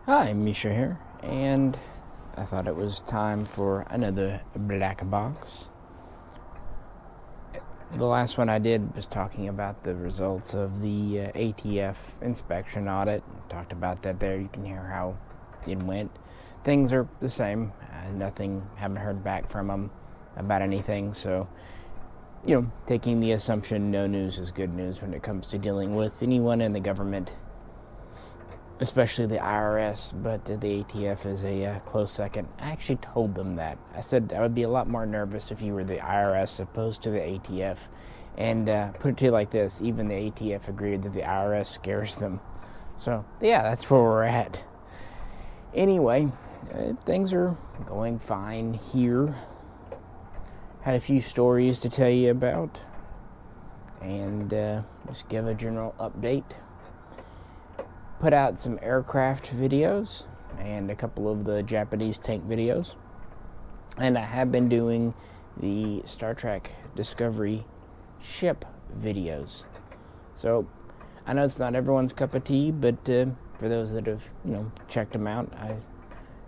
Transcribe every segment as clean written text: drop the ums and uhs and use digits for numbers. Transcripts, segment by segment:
Hi, Misha here, and I thought it was time for another Blackbox. The last one I did was talking about the results of the ATF inspection audit. Talked about that there. You can hear how it went. Things are the same. Nothing, haven't heard back from them about anything. So, taking the assumption no news is good news when it comes to dealing with anyone in the government, especially the IRS, but the ATF is a close second. I actually told them that. I said I would be a lot more nervous if you were the IRS opposed to the ATF. And put it to you like this, even the ATF agreed that the IRS scares them. So, yeah, that's where we're at. Anyway, things are going fine here. Had a few stories to tell you about. And just give a general update. Put out some aircraft videos and a couple of the Japanese tank videos. And I have been doing the Star Trek Discovery ship videos. So I know it's not everyone's cup of tea, but for those that have, checked them out, I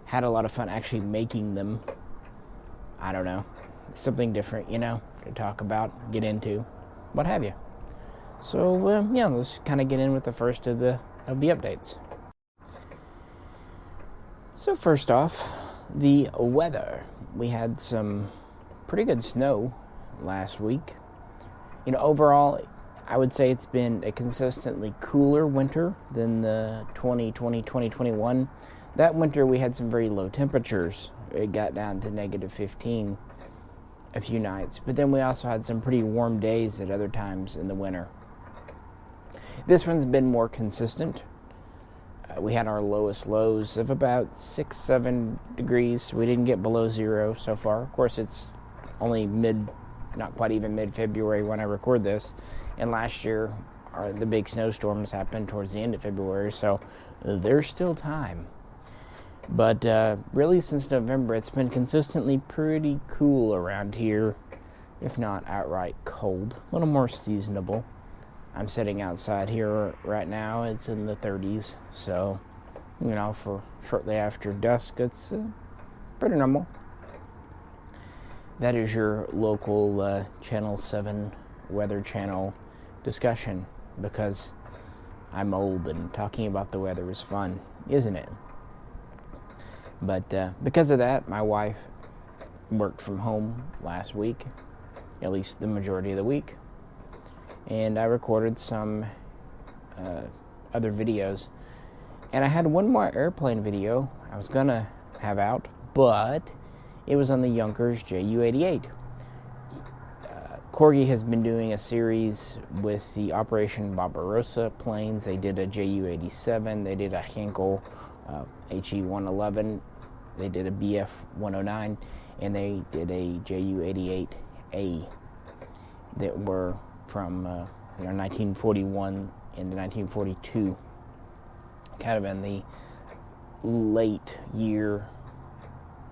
had a lot of fun actually making them. I don't know, something different, to talk about, get into, what have you. So let's kind of get in with the first of the updates. So first off, the weather. We had some pretty good snow last week. Overall, I would say it's been a consistently cooler winter than the 2020-2021. That winter we had some very low temperatures. It got down to -15 a few nights. But then we also had some pretty warm days at other times in the winter. This one's been more consistent. We had our lowest lows of about 6-7 degrees. We didn't get below zero so far. Of course, it's only not quite even mid-February when I record this. And last year, the big snowstorms happened towards the end of February, so there's still time. But really, since November, it's been consistently pretty cool around here, if not outright cold. A little more seasonable. I'm sitting outside here right now. It's in the 30s, so, for shortly after dusk, it's pretty normal. That is your local Channel 7 Weather Channel discussion, because I'm old and talking about the weather is fun, isn't it? But because of that, my wife worked from home last week, at least the majority of the week. And I recorded some other videos. And I had one more airplane video I was going to have out, but it was on the Junkers Ju-88. Corgi has been doing a series with the Operation Barbarossa planes. They did a Ju-87, they did a Henkel HE-111, they did a BF-109, and they did a Ju-88A that were from 1941 into 1942, kind of in the late year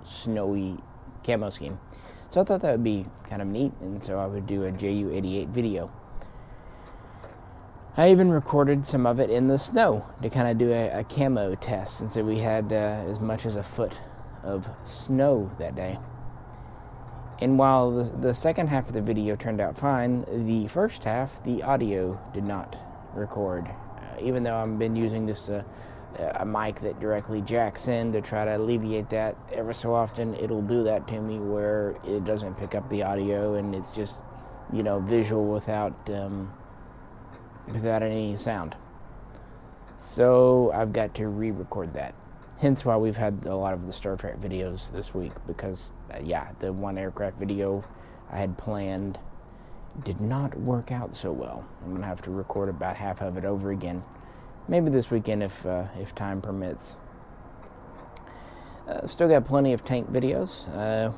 snowy camo scheme. So I thought that would be kind of neat, and so I would do a Ju-88 video. I even recorded some of it in the snow to kind of do a camo test, and so we had as much as a foot of snow that day. And while the second half of the video turned out fine, the first half, the audio did not record. Even though I've been using just a mic that directly jacks in to try to alleviate that, ever so often it'll do that to me where it doesn't pick up the audio and it's just, visual without any sound. So I've got to re-record that. Hence why we've had a lot of the Star Trek videos this week, because, the one aircraft video I had planned did not work out so well. I'm going to have to record about half of it over again. Maybe this weekend if time permits. Still got plenty of tank videos.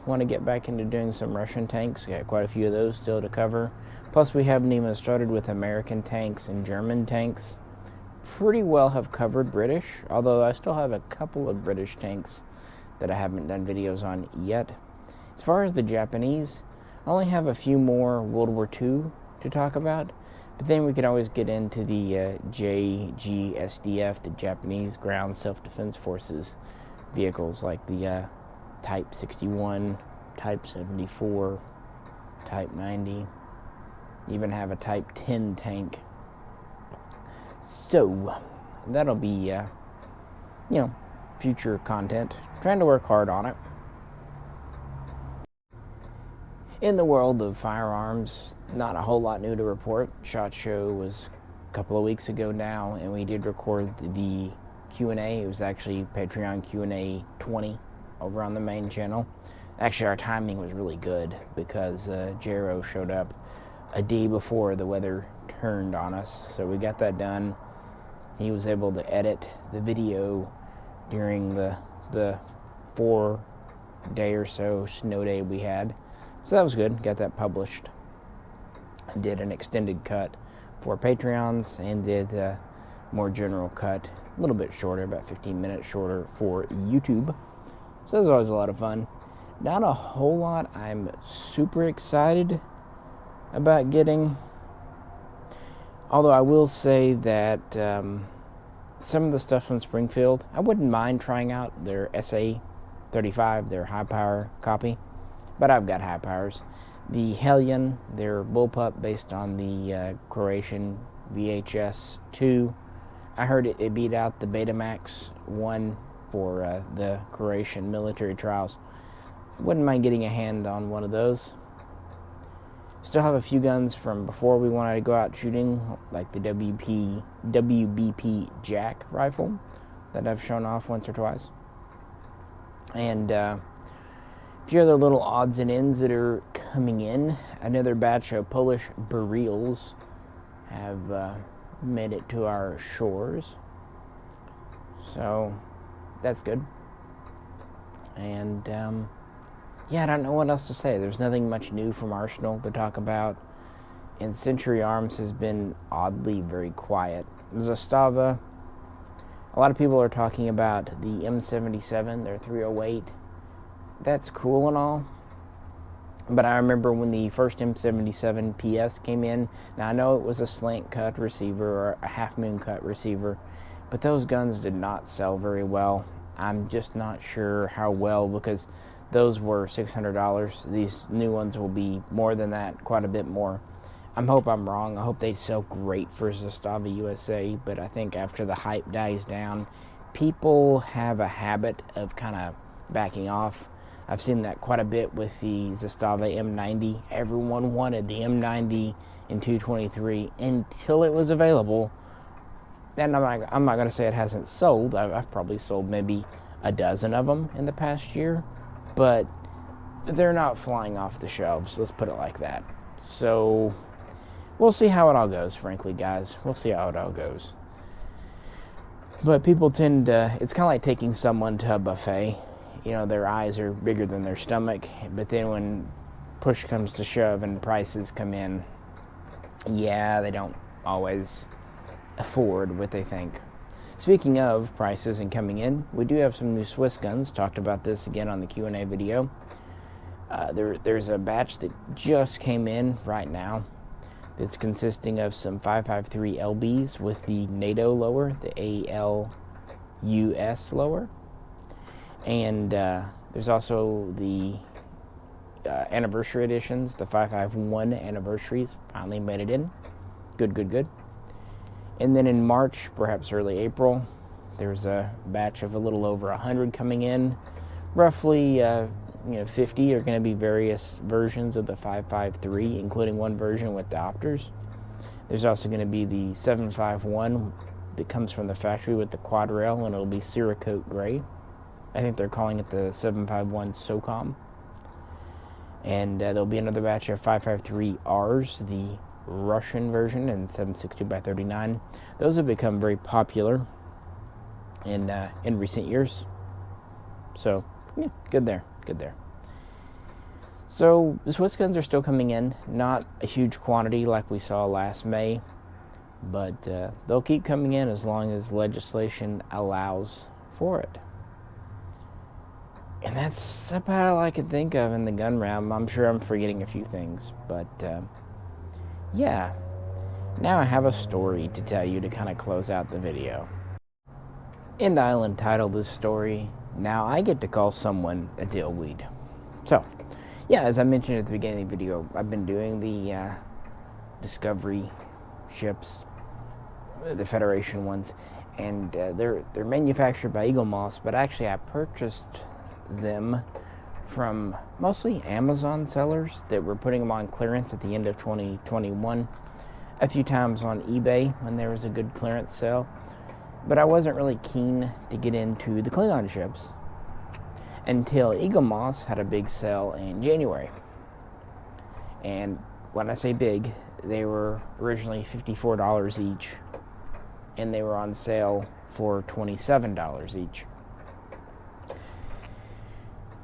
Want to get back into doing some Russian tanks. Got quite a few of those still to cover. Plus we haven't even started with American tanks and German tanks. Pretty well have covered British, although I still have a couple of British tanks that I haven't done videos on yet. As far as the Japanese, I only have a few more World War II to talk about, But then we could always get into the JGSDF, the Japanese Ground Self-Defense Forces vehicles, like the Type 61, Type 74, Type 90, even have a Type 10 tank. So that'll be, future content. Trying to work hard on it. In the world of firearms, not a whole lot new to report. SHOT Show was a couple of weeks ago now, and we did record the Q&A. It was actually Patreon Q&A 20 over on the main channel. Actually, our timing was really good because Jero showed up a day before the weather turned on us, so we got that done. He was able to edit the video during the 4-day or so snow day we had. So that was good. Got that published. Did an extended cut for Patreons and did a more general cut, a little bit shorter, about 15 minutes shorter for YouTube. So that was always a lot of fun. Not a whole lot I'm super excited about getting. Although I will say that some of the stuff from Springfield, I wouldn't mind trying out their SA-35, their high-power copy. But I've got high powers. The Hellion, their bullpup based on the Croatian VHS-2. I heard it beat out the Betamax 1 for the Croatian military trials. Wouldn't mind getting a hand on one of those. Still have a few guns from before we wanted to go out shooting, like the WBP Jack rifle that I've shown off once or twice. And a few other little odds and ends that are coming in. Another batch of Polish Beryls have made it to our shores. So that's good. And I don't know what else to say. There's nothing much new from Arsenal to talk about. And Century Arms has been oddly very quiet. Zastava, a lot of people are talking about the M77, their 308. That's cool and all, but I remember when the first M77 PS came in. Now I know it was a slant cut receiver or a half moon cut receiver, but those guns did not sell very well. I'm just not sure how well, because those were $600. These new ones will be more than that, quite a bit more. I hope I'm wrong. I hope they sell great for Zastava USA, but I think after the hype dies down, people have a habit of kind of backing off. I've seen that quite a bit with the Zastava M90. Everyone wanted the M90 in 223 until it was available. And I'm not going to say it hasn't sold. I've probably sold maybe a dozen of them in the past year, but they're not flying off the shelves. Let's put it like that. So we'll see how it all goes, frankly, guys. We'll see how it all goes. But people tend to, it's kind of like taking someone to a buffet. You know, their eyes are bigger than their stomach, but then when push comes to shove and prices come in, they don't always afford what they think. Speaking of prices and coming in, we do have some new Swiss guns. Talked about this again on the Q&A video. There's a batch that just came in right now that's consisting of some 5.53 LBs with the NATO lower, the ALUS lower. And there's also the anniversary editions, the 5.51 anniversaries finally made it in. Good. And then in March, perhaps early April, there's a batch of a little over 100 coming in. Roughly 50 are going to be various versions of the 5.53, including one version with diopters. There's also going to be the 7.51 that comes from the factory with the quad rail, and it'll be Cerakote gray. I think they're calling it the 7.51 SOCOM. And there'll be another batch of 5.53Rs, the Russian version, and 7.62x39. Those have become very popular in recent years. So, good there. So, the Swiss guns are still coming in. Not a huge quantity like we saw last May, but they'll keep coming in as long as legislation allows for it. And that's about all I can think of in the gun realm. I'm sure I'm forgetting a few things, but Now I have a story to tell you to kind of close out the video. And I'll entitle this story, Now I Get to Call Someone a Dillweed. So, yeah, as I mentioned at the beginning of the video, I've been doing the Discovery ships, the Federation ones, and they're manufactured by Eaglemoss, but actually I purchased them from mostly Amazon sellers that were putting them on clearance at the end of 2021, a few times on eBay when there was a good clearance sale. But I wasn't really keen to get into the Klingon ships until Eaglemoss had a big sale in January. And when I say big, they were originally $54 each, and they were on sale for $27 each.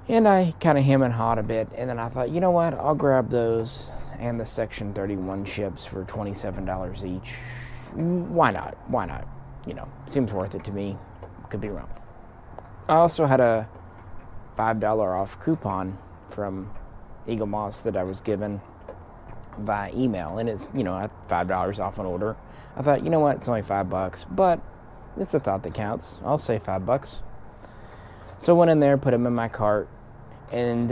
And I kind of hem and hawed a bit, and then I thought, you know what, I'll grab those and the Section 31 ships for $27 each. Why not? Why not? You know, seems worth it to me. Could be wrong. I also had a $5 off coupon from Eaglemoss that I was given by email, and it's, you know, $5 off an order. I thought, you know what, it's only $5, but it's a thought that counts. I'll say $5. So I went in there, put them in my cart, and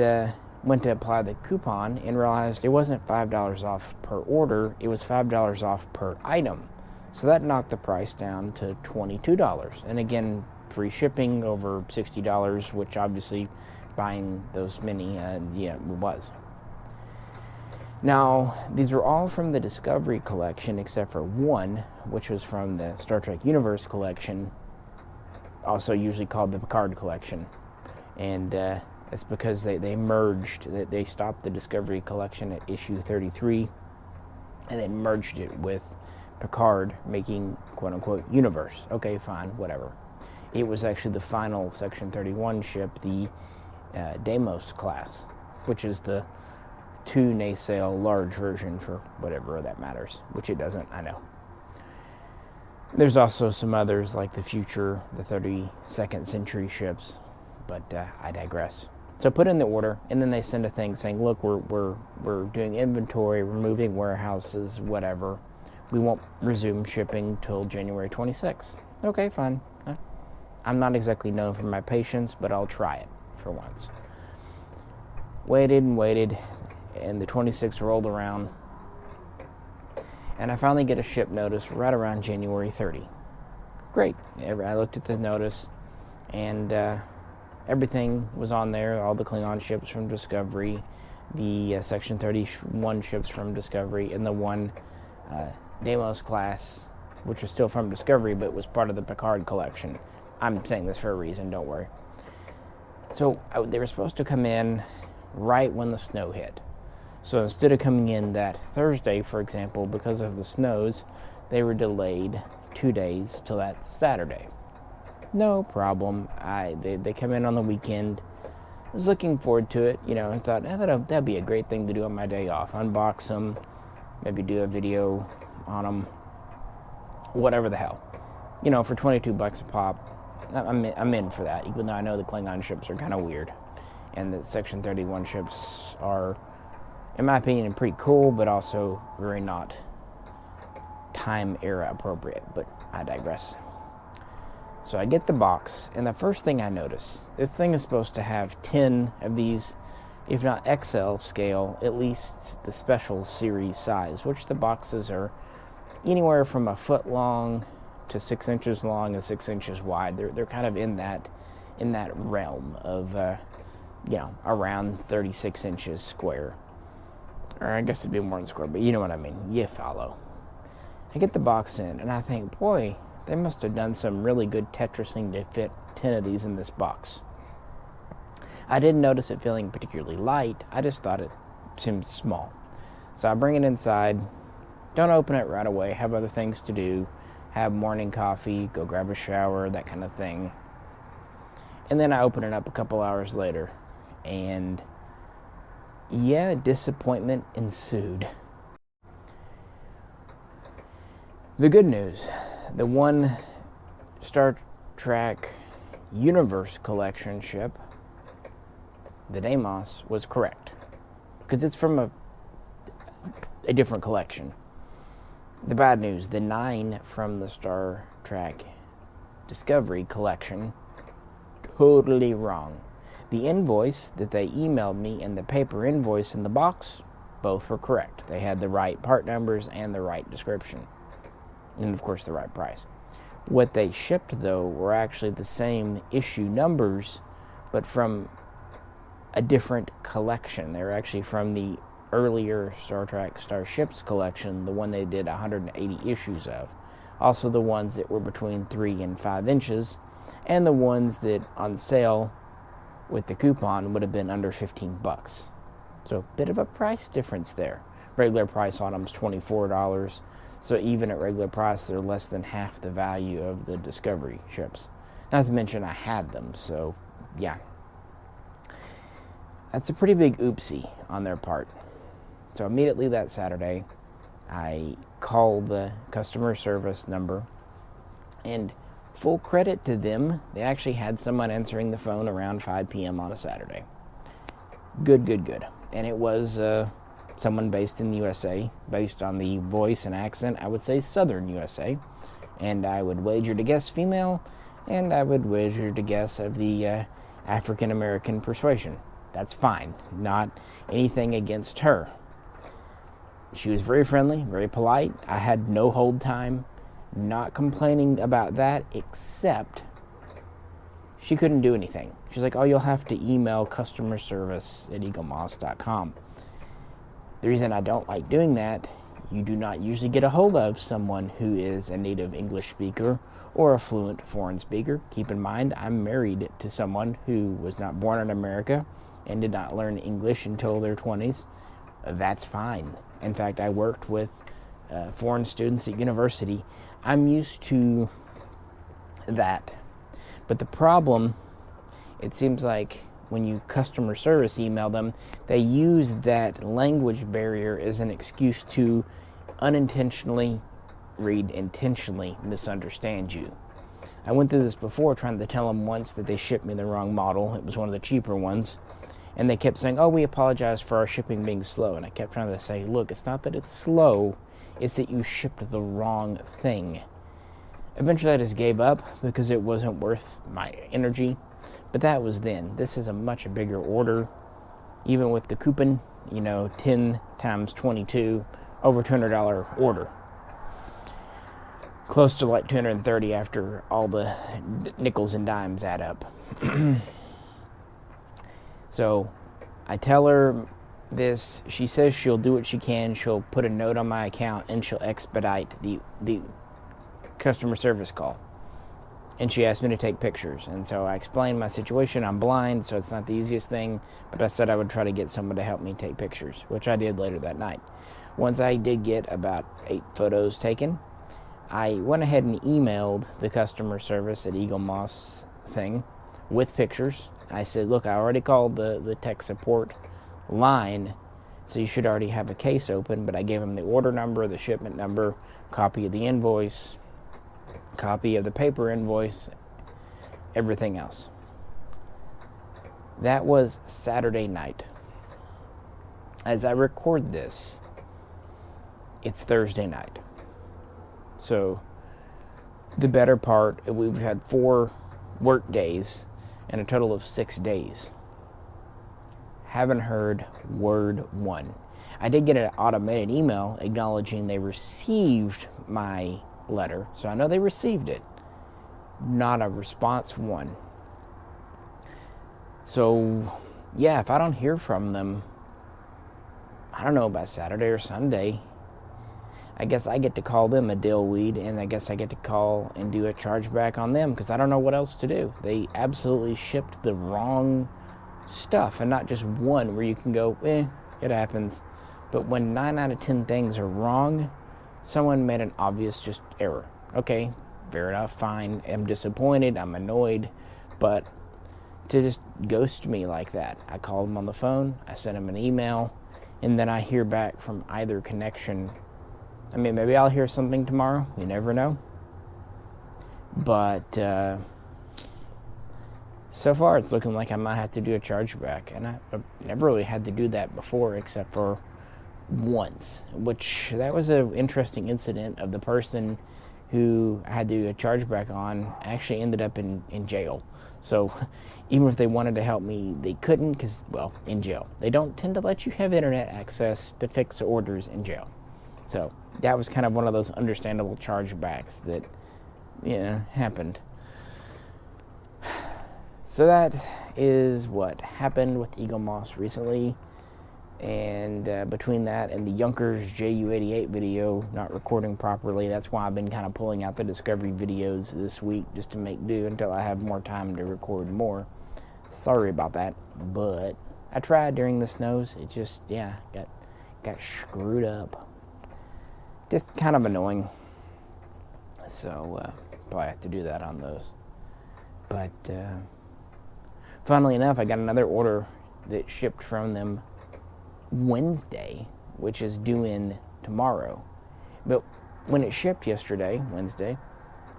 went to apply the coupon and realized it wasn't $5 off per order, it was $5 off per item. So that knocked the price down to $22. And again, free shipping over $60, which obviously buying those many, it was. Now, these were all from the Discovery collection except for one, which was from the Star Trek Universe collection, also usually called the Picard collection. And it's because they merged, they stopped the Discovery collection at issue 33, and they merged it with Picard, making quote-unquote Universe. Okay, fine, whatever. It was actually the final Section 31 ship, the Deimos class, which is the 2 nacelle large version for whatever that matters, which it doesn't, I know. There's also some others like the Future, the 32nd century ships, but I digress. So put in the order, and then they send a thing saying, look, we're doing inventory, we're moving warehouses, whatever. We won't resume shipping till January 26th. Okay, fine. I'm not exactly known for my patience, but I'll try it for once. Waited and waited, and the 26th rolled around, and I finally get a ship notice right around January 30. Great. I looked at the notice, and everything was on there, all the Klingon ships from Discovery, the Section 31 ships from Discovery, and the one Deimos class, which was still from Discovery, but was part of the Picard collection. I'm saying this for a reason, don't worry. So they were supposed to come in right when the snow hit. So instead of coming in that Thursday, for example, because of the snows, they were delayed 2 days till that Saturday. No problem. They come in on the weekend. I was looking forward to it. You know, I thought that'd be a great thing to do on my day off. Unbox them, maybe do a video on them, whatever the hell. You know, for $22 a pop, I'm in for that, even though I know the Klingon ships are kind of weird. And the Section 31 ships are, in my opinion, pretty cool, but also very not time era appropriate. But I digress. So I get the box, and the first thing I notice, this thing is supposed to have 10 of these, if not XL scale, at least the special series size, which the boxes are anywhere from a foot long to 6 inches long and 6 inches wide. They're kind of in that realm of around 36 inches square, or I guess it'd be more than square, but you know what I mean. You follow. I get the box in, and I think, boy, they must have done some really good Tetrising to fit 10 of these in this box. I didn't notice it feeling particularly light. I just thought it seemed small. So I bring it inside. Don't open it right away. Have other things to do. Have morning coffee. Go grab a shower. That kind of thing. And then I open it up a couple hours later. And yeah, disappointment ensued. The good news. The one Star Trek Universe collection ship, the Deimos, was correct. Because it's from a different collection. The bad news, the 9 from the Star Trek Discovery collection, totally wrong. The invoice that they emailed me and the paper invoice in the box, both were correct. They had the right part numbers and the right description. And of course the right price. What they shipped though were actually the same issue numbers, but from a different collection. They were actually from the earlier Star Trek Starships collection, the one they did 180 issues of. Also the ones that were between 3 and 5 inches, and the ones that on sale with the coupon would have been under $15. So a bit of a price difference there. Regular price on them is $24. So even at regular price, they're less than half the value of the Discovery ships. Not to mention I had them, so yeah. That's a pretty big oopsie on their part. So immediately that Saturday, I called the customer service number, and full credit to them, they actually had someone answering the phone around 5 p.m. on a Saturday. Good. And it was someone based in the USA, based on the voice and accent, I would say Southern USA. And I would wager to guess female, and I would wager to guess of the African American persuasion. That's fine. Not anything against her. She was very friendly, very polite. I had no hold time. Not complaining about that, except she couldn't do anything. She's like, oh, you'll have to email customer service at eaglemoss.com. The reason I don't like doing that, you do not usually get a hold of someone who is a native English speaker or a fluent foreign speaker. Keep in mind, I'm married to someone who was not born in America and did not learn English until their 20s. That's fine. In fact, I worked with foreign students at university. I'm used to that. But the problem, it seems like when you customer service email them, they use that language barrier as an excuse to unintentionally read, intentionally misunderstand you. I went through this before trying to tell them once that they shipped me the wrong model. It was one of the cheaper ones. And they kept saying, oh, we apologize for our shipping being slow. And I kept trying to say, look, it's not that it's slow, it's that you shipped the wrong thing. Eventually I just gave up because it wasn't worth my energy. But that was then. This is a much bigger order. Even with the coupon, 10 times 22, over $200 order. Close to like 230 after all the nickels and dimes add up. So I tell her this. She says she'll do what she can. She'll put a note on my account and she'll expedite the customer service call. And she asked me to take pictures. And so I explained my situation. I'm blind, so it's not the easiest thing. But I said I would try to get someone to help me take pictures, which I did later that night. Once I did get about 8 photos taken, I went ahead and emailed the customer service at Eaglemoss thing with pictures. I said, look, I already called the tech support line, so you should already have a case open, but I gave them the order number, the shipment number, copy of the invoice, copy of the paper invoice, everything else. That was Saturday night. As I record this, it's Thursday night. So the better part, we've had 4 work days and a total of 6 days. Haven't heard word one. I did get an automated email acknowledging they received my letter, so I know they received it. Not a response one. So, yeah, if I don't hear from them, I don't know, by Saturday or Sunday, I guess I get to call them a dillweed, and I guess I get to call and do a chargeback on them, because I don't know what else to do. They absolutely shipped the wrong stuff, and not just one where you can go, it happens. But when 9 out of 10 things are wrong, someone made an obvious just error. Okay, fair enough, fine. I'm disappointed, I'm annoyed, but to just ghost me like that. I called them on the phone, I sent them an email, and then I hear back from either connection. I mean, maybe I'll hear something tomorrow. You never know. But so far, it's looking like I might have to do a chargeback. And I've never really had to do that before, except for once, which that was an interesting incident of the person who I had to do a chargeback on actually ended up in jail. So even if they wanted to help me, they couldn't because, well, in jail. They don't tend to let you have internet access to fix orders in jail. So that was kind of one of those understandable chargebacks that, happened. So that is what happened with Eaglemoss recently. And between that and the Yonkers JU88 video not recording properly, that's why I've been kind of pulling out the Discovery videos this week just to make do until I have more time to record more. Sorry about that, but I tried during the snows. It just, got screwed up. Just kind of annoying. So, probably have to do that on those. But, funnily enough, I got another order that shipped from them Wednesday, which is due in tomorrow. But when it shipped yesterday, Wednesday,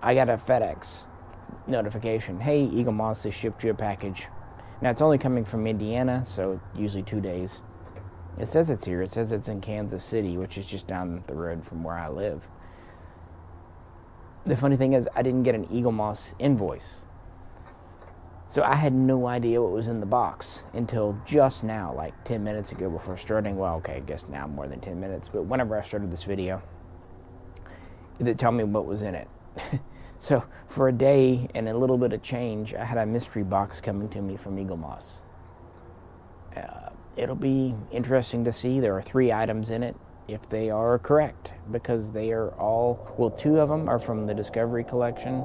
I got a FedEx notification. Hey, Eaglemoss has shipped you a package. Now, it's only coming from Indiana, so usually 2 days. It says it's here. It says it's in Kansas City, which is just down the road from where I live. The funny thing is, I didn't get an Eaglemoss invoice. So I had no idea what was in the box until just now, like 10 minutes ago before starting. Well, okay, I guess now more than 10 minutes. But whenever I started this video, they tell me what was in it. So for a day and a little bit of change, I had a mystery box coming to me from Eaglemoss. It'll be interesting to see. There are 3 items in it, if they are correct, because they are all, well, 2 of them are from the Discovery Collection,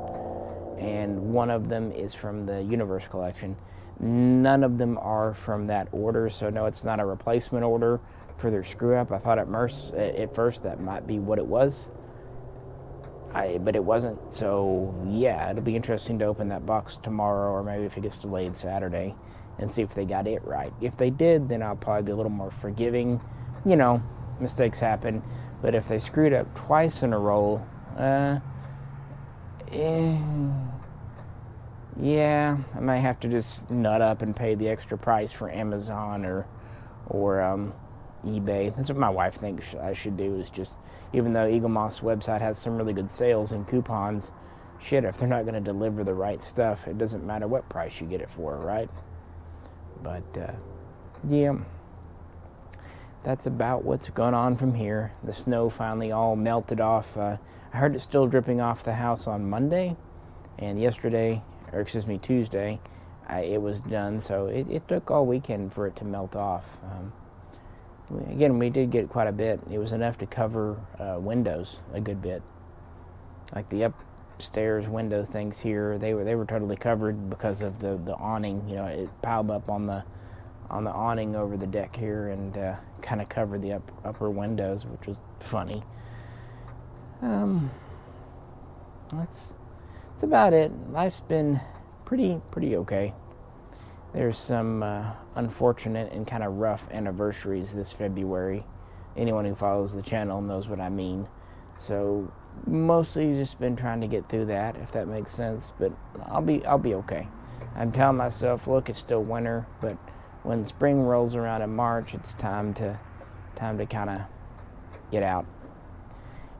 and 1 of them is from the Universe Collection. None of them are from that order, so no, it's not a replacement order for their screw-up. I thought at first that might be what it was, but it wasn't. So, yeah, it'll be interesting to open that box tomorrow, or maybe if it gets delayed Saturday, and see if they got it right. If they did, then I'll probably be a little more forgiving. Mistakes happen, but if they screwed up twice in a row, yeah, I might have to just nut up and pay the extra price for Amazon or eBay. That's what my wife thinks I should do, is just, even though Eaglemoss website has some really good sales and coupons, shit, if they're not going to deliver the right stuff, it doesn't matter what price you get it for, right? But, yeah, that's about what's going on from here. The snow finally all melted off. I heard it still dripping off the house on Monday, and Tuesday, it was done. So it took all weekend for it to melt off. Again, we did get quite a bit. It was enough to cover windows a good bit. Like the upstairs window things here, they were totally covered because of the awning. It piled up on the awning over the deck here and kind of covered the upper windows, which was funny. That's about it. Life's been pretty okay. There's some unfortunate and kind of rough anniversaries this February. Anyone who follows the channel knows what I mean. So mostly just been trying to get through that, if that makes sense. But I'll be okay. I'm telling myself, look, it's still winter, but when spring rolls around in March, it's time to kind of get out.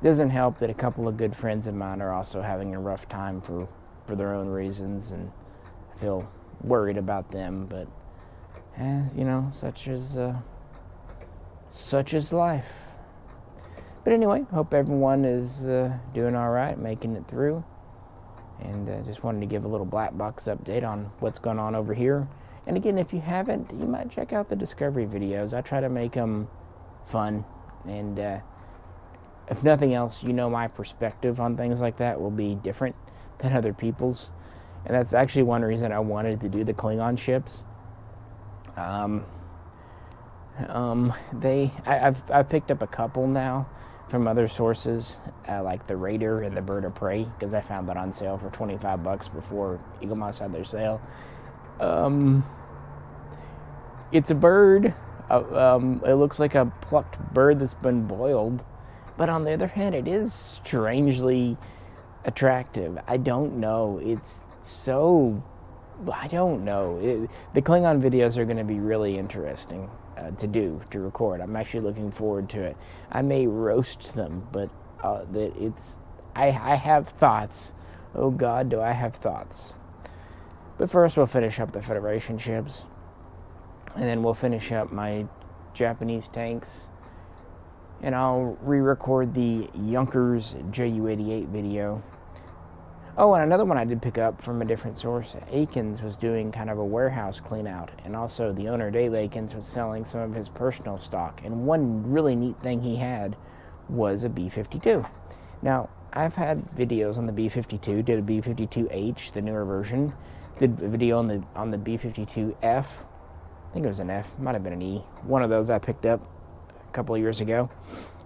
It doesn't help that a couple of good friends of mine are also having a rough time for their own reasons, and I feel worried about them. But such is life. But anyway, hope everyone is doing all right, making it through. And just wanted to give a little Blackbox update on what's going on over here. And again, if you haven't, you might check out the Discovery videos. I try to make them fun. And if nothing else, my perspective on things like that will be different than other people's. And that's actually one reason I wanted to do the Klingon ships. I've picked up a couple now from other sources, like the Raider and the Bird of Prey, because I found that on sale for $25 before Eaglemoss had their sale. It's a bird. It looks like a plucked bird that's been boiled, but on the other hand, it is strangely attractive. I don't know. I don't know. The Klingon videos are going to be really interesting. to record. I'm actually looking forward to it. I may roast them, but I have thoughts. Oh God, do I have thoughts. But first we'll finish up the Federation ships, and then we'll finish up my Japanese tanks, and I'll re-record the Junkers Ju-88 video. Oh, and another one I did pick up from a different source. Akins was doing kind of a warehouse clean out, and also the owner, Dave Akins, was selling some of his personal stock, and one really neat thing he had was a B-52. Now, I've had videos on the B-52, did a B-52H, the newer version, did a video on the B-52F, I think it was an F, might have been an E, one of those I picked up a couple of years ago,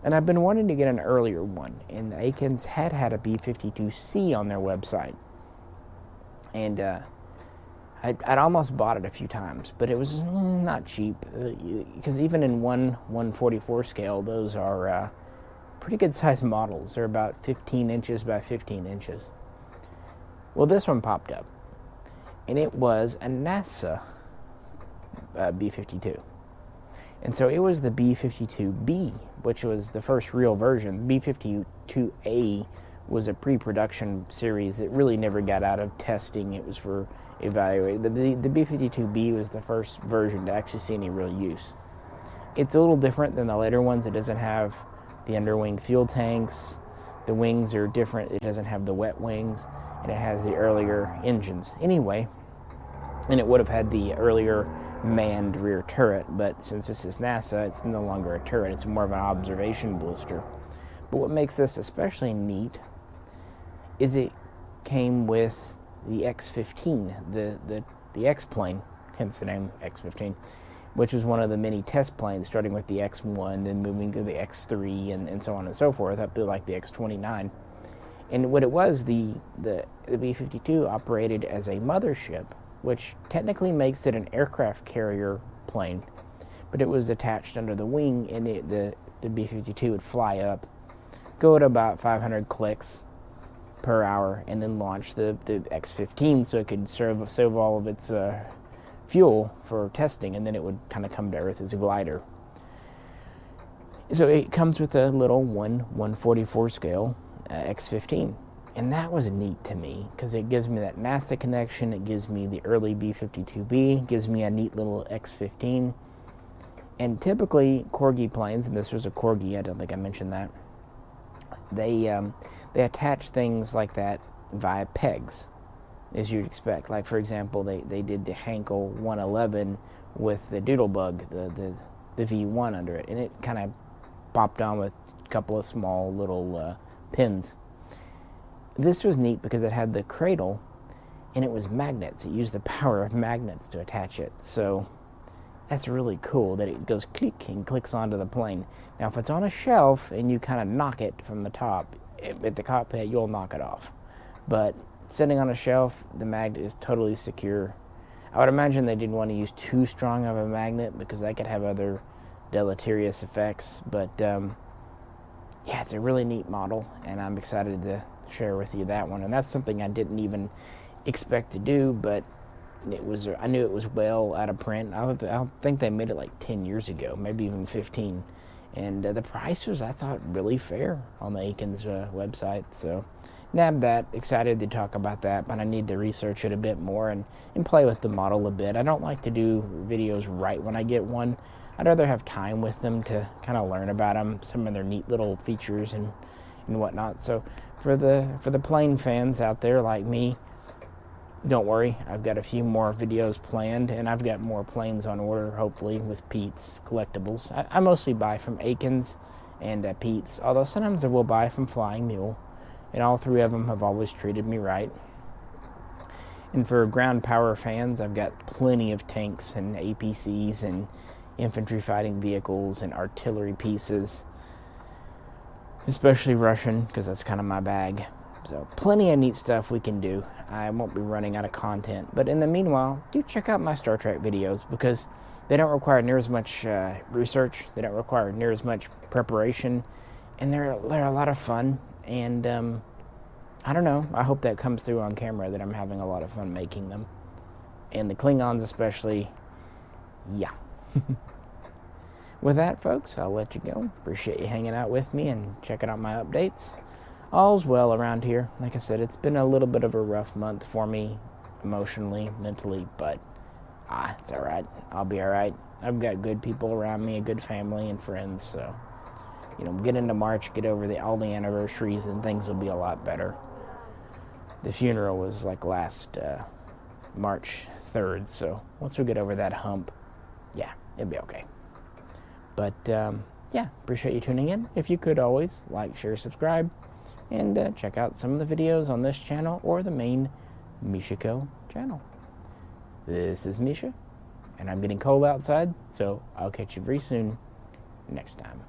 and I've been wanting to get an earlier one, and Akins had a B-52C on their website, and I'd almost bought it a few times, but it was not cheap, because even in 1/144 scale, those are pretty good sized models. They're about 15 inches by 15 inches. Well, this one popped up, and it was a NASA B-52. And so it was the B-52B, which was the first real version. The B-52A was a pre-production series that really never got out of testing. It was for evaluating. The B-52B was the first version to actually see any real use. It's a little different than the later ones. It doesn't have the underwing fuel tanks. The wings are different. It doesn't have the wet wings, and it has the earlier engines. Anyway, and it would have had the earlier manned rear turret, but since this is NASA, it's no longer a turret. It's more of an observation blister. But what makes this especially neat is it came with the X-15, the X-plane, hence the name X-15, which was one of the many test planes, starting with the X-1, then moving to the X-3, and so on and so forth, up to like the X-29. And what it was, the B-52 operated as a mothership, which technically makes it an aircraft carrier plane, but it was attached under the wing, and the B-52 would fly up, go at about 500 clicks per hour, and then launch the X-15 so it could save all of its fuel for testing, and then it would kind of come to Earth as a glider. So it comes with a little 1/144 scale X-15. And that was neat to me, because it gives me that NASA connection, it gives me the early B-52B, gives me a neat little X-15. And typically, Corgi planes, and this was a Corgi, I don't think I mentioned that, they attach things like that via pegs, as you'd expect. Like, for example, they did the Hankel 111 with the Doodlebug, the V1 under it, and it kind of popped on with a couple of small little pins. This was neat because it had the cradle, and it was magnets. It used the power of magnets to attach it. So that's really cool that it goes click and clicks onto the plane. Now, if it's on a shelf and you kind of knock it from the top, at the cockpit, you'll knock it off. But sitting on a shelf, the magnet is totally secure. I would imagine they didn't want to use too strong of a magnet because that could have other deleterious effects. But yeah, it's a really neat model, and I'm excited to share with you that one. And that's something I didn't even expect to do, but I knew it was well out of print. I don't think they made it like 10 years ago, maybe even 15. And the price was, I thought, really fair on the Akins website. So nabbed that, excited to talk about that, but I need to research it a bit more and play with the model a bit. I don't like to do videos right when I get one. I'd rather have time with them to kind of learn about them, some of their neat little features and whatnot. So for the plane fans out there like me, don't worry, I've got a few more videos planned, and I've got more planes on order, hopefully, with Pete's Collectibles. I mostly buy from Akins and Pete's, although sometimes I will buy from Flying Mule, and all three of them have always treated me right. And for ground power fans, I've got plenty of tanks and APCs and infantry fighting vehicles and artillery pieces, especially Russian, because that's kind of my bag. So plenty of neat stuff we can do. I won't be running out of content, but in the meanwhile, do check out my Star Trek videos, because they don't require near as much research, they don't require near as much preparation, and they're a lot of fun. And I don't know, I hope that comes through on camera, that I'm having a lot of fun making them, and the Klingons especially. Yeah. with that, folks, I'll let you go. Appreciate you hanging out with me and checking out my updates. All's well around here. Like I said, it's been a little bit of a rough month for me, emotionally, mentally, but it's all right. I'll be all right. I've got good people around me, a good family and friends, so, get into March, get over all the anniversaries, and things will be a lot better. The funeral was like last March 3rd, so once we get over that hump, yeah, it'll be okay. But, appreciate you tuning in. If you could always like, share, subscribe, and check out some of the videos on this channel or the main Mishaco channel. This is Misha, and I'm getting cold outside, so I'll catch you very soon next time.